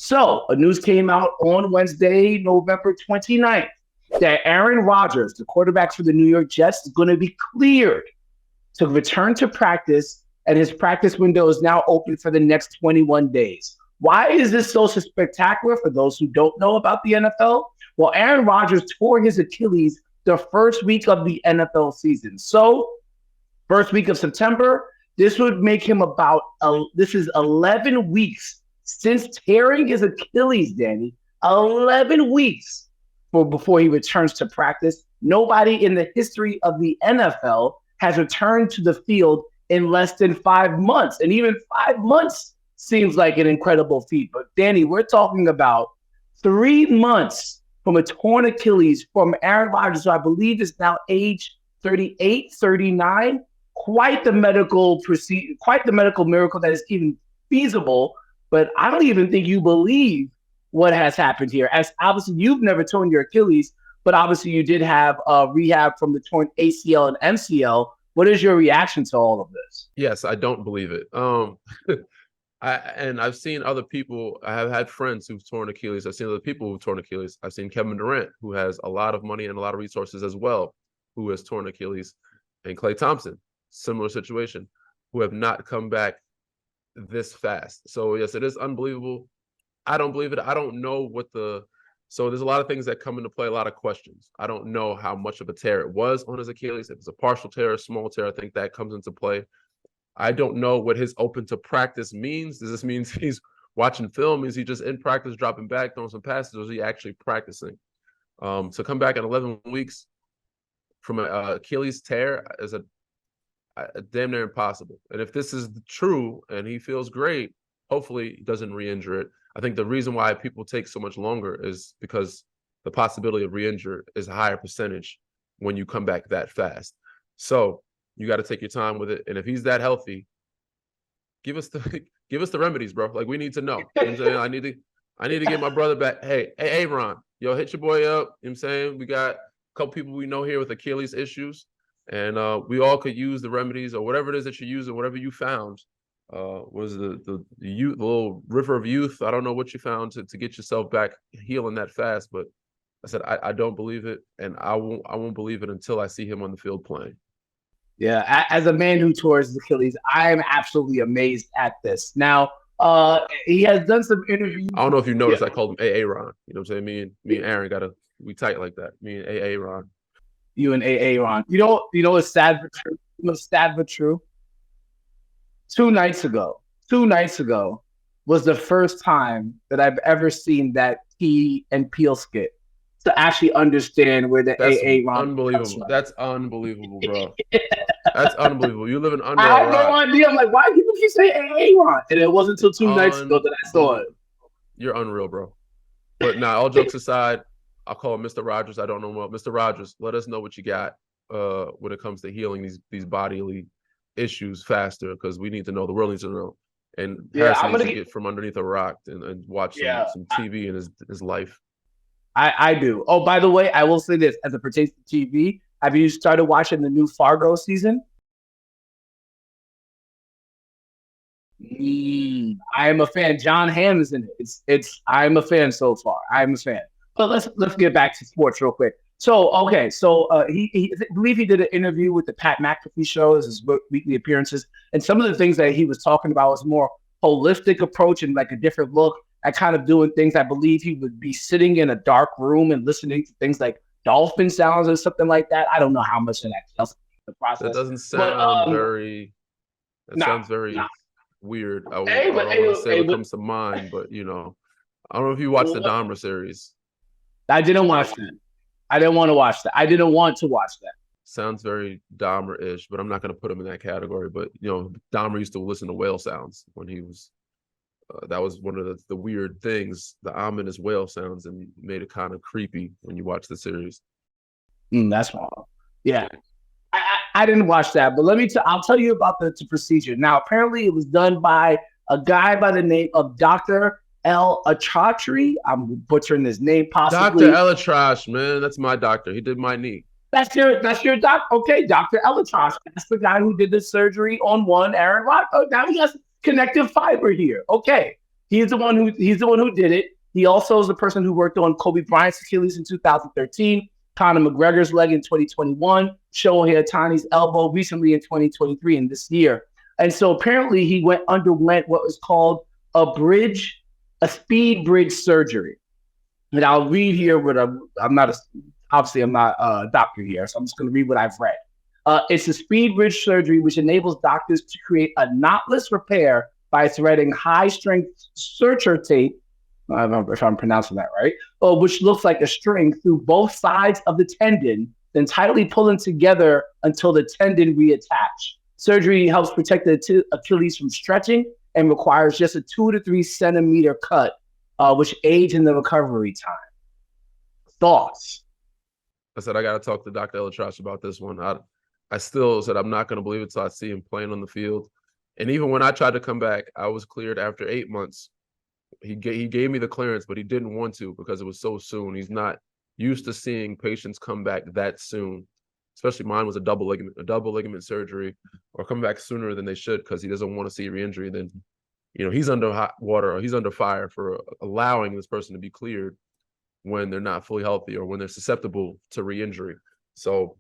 So, a news came out on Wednesday, November 29th, that Aaron Rodgers, the quarterback for the New York Jets, is going to be cleared to return to practice, and his practice window is now open for the next 21 days. Why is this so spectacular for those who don't know about the NFL? Well, Aaron Rodgers tore his Achilles the first week of the NFL season. So, first week of September, this would make him this is 11 weeks since tearing his Achilles, Danny. 11 weeks before he returns to practice. Nobody in the history of the NFL has returned to the field in less than 5 months. And even 5 months seems like an incredible feat. But Danny, we're talking about 3 months from a torn Achilles from Aaron Rodgers, who I believe is now age 38, 39. Quite the medical miracle that is even feasible. But I don't even think you believe what has happened here. As obviously you've never torn your Achilles, but obviously you did have rehab from the torn ACL and MCL. What is your reaction to all of this? Yes, I don't believe it. I've seen other people. I have had friends who've torn Achilles. I've seen other people who've torn Achilles. I've seen Kevin Durant, who has a lot of money and a lot of resources as well, who has torn Achilles, and Klay Thompson, similar situation, who have not come back this fast. So yes, it is unbelievable. I don't believe it. I don't know so there's a lot of things that come into play, a lot of questions. I don't know how much of a tear it was on his Achilles. If it's a partial tear, a small tear, I think that comes into play. I don't know what his open to practice means. Does this mean he's watching film? Is he just in practice, dropping back, throwing some passes, or is he actually practicing? To come back in 11 weeks from an Achilles tear is a damn near impossible. And if this is true and he feels great, hopefully he doesn't re-injure it. I think the reason why people take so much longer is because the possibility of re-injure is a higher percentage when you come back that fast. So you got to take your time with it. And if he's that healthy, give us the remedies, bro. Like, we need to know. You know what I'm saying? I need to get my brother back. Hey, Aaron, yo, hit your boy up. You know what I'm saying? We got a couple people we know here with Achilles issues, and we all could use the remedies or whatever it is that you're using, whatever you found. Was the little river of youth? I don't know what you found to get yourself back healing that fast, but I said I don't believe it, and I won't believe it until I see him on the field playing. Yeah, as a man who tore his Achilles, I am absolutely amazed at this. Now, he has done some interviews. I don't know if you noticed, I called him Aaron. You know what I'm saying? Me and Aaron we tight like that. Me and Aaron. You and Aaron. You know what's sad but true? You know what's sad but true? 2 nights ago was the first time that I've ever seen that Key and Peele skit to actually understand where the Aaron. Unbelievable. That's unbelievable, bro. That's unbelievable. You living under I a had rock. no idea. I'm like, why do people keep saying Aaron? And it wasn't until 2 nights ago that I saw it. You're unreal, bro. But all jokes aside, I'll call him Mr. Rodgers. I don't know what. Mr. Rodgers, let us know what you got when it comes to healing these bodily issues faster, because we need to know. The world needs to know. And Harrison needs to get from underneath a rock and watch some TV in his life. I do. Oh, by the way, I will say this as it pertains to TV. Have you started watching the new Fargo season? I am a fan. John Hamm is in it. I'm a fan so far. I'm a fan. But let's get back to sports real quick. So okay, he I believe he did an interview with the Pat McAfee show, his weekly appearances, and some of the things that he was talking about was more holistic approach and like a different look at kind of doing things. I believe he would be sitting in a dark room and listening to things like dolphin sounds or something like that. I don't know how much of that helps the process. That doesn't sound sounds very weird. I don't want to say what comes to mind, but I don't know if you watched the Dahmer series. I didn't watch that. I didn't want to watch that. I didn't want to watch that. Sounds very Dahmer-ish, but I'm not going to put him in that category. But, Dahmer used to listen to whale sounds when he was that was one of the weird things, the ominous whale sounds, and made it kind of creepy when you watch the series. That's wrong. Yeah. I didn't watch that, but I'll tell you about the procedure. Now, apparently it was done by a guy by the name of Dr. ElAttrache. I'm butchering his name possibly. Dr. ElAttrache, man, that's my doctor. He did my knee. That's your doc. Okay, Dr. ElAttrache. That's the guy who did the surgery on one Aaron Rodgers. Oh, now he has connective fiber here. Okay. He's the one who did it. He also is the person who worked on Kobe Bryant's Achilles in 2013, Conor McGregor's leg in 2021, Shohei Ohtani's elbow recently in 2023 and this year. And so apparently he underwent what was called a SpeedBridge surgery. And I'll read here what I'm not a doctor here, so I'm just going to read what I've read. It's a SpeedBridge surgery which enables doctors to create a knotless repair by threading high-strength suture tape, I don't know if I'm pronouncing that right, which looks like a string through both sides of the tendon, then tightly pulling together until the tendon reattach. Surgery helps protect the Achilles from stretching and requires just a 2 to 3 centimeter cut, which aids in the recovery time. Thoughts? I said I got to talk to Dr. ElAttrache about this one. I still said I'm not going to believe it until I see him playing on the field. And even when I tried to come back, I was cleared after 8 months. He gave me the clearance, but he didn't want to because it was so soon. He's not used to seeing patients come back that soon. Especially mine was a double ligament surgery, or come back sooner than they should because he doesn't want to see re-injury. Then, he's under hot water or he's under fire for allowing this person to be cleared when they're not fully healthy or when they're susceptible to re-injury. So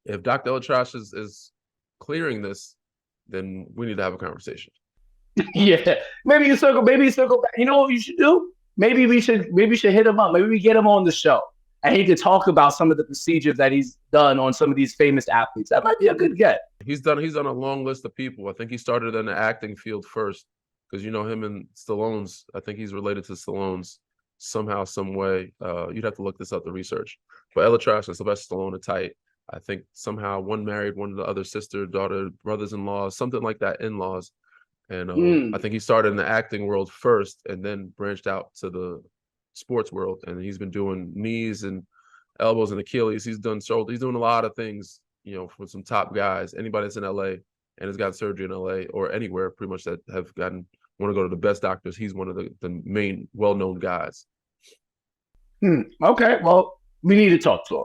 if Dr. ElAttrache is clearing this, then we need to have a conversation. Yeah, maybe you circle back. You know what you should do? Maybe we should hit him up. Maybe we get him on the show and he could talk about some of the procedures that he's done on some of these famous athletes. That might be a good get. He's done a long list of people. I think he started in the acting field first because him and Stallone's. I think he's related to Stallone's somehow, some way. You'd have to look this up, the research. But ElAttrache and Sylvester Stallone are tight. I think somehow one married one of the other sister, daughter, brothers-in-law, something like that, in-laws. And I think he started in the acting world first and then branched out to the sports world. And he's been doing knees and elbows and Achilles. He's done shoulders. He's doing a lot of things, for some top guys. Anybody that's in LA and has got surgery in LA or anywhere pretty much that have want to go to the best doctors. He's one of the main well-known guys. Okay, well, we need to talk to him.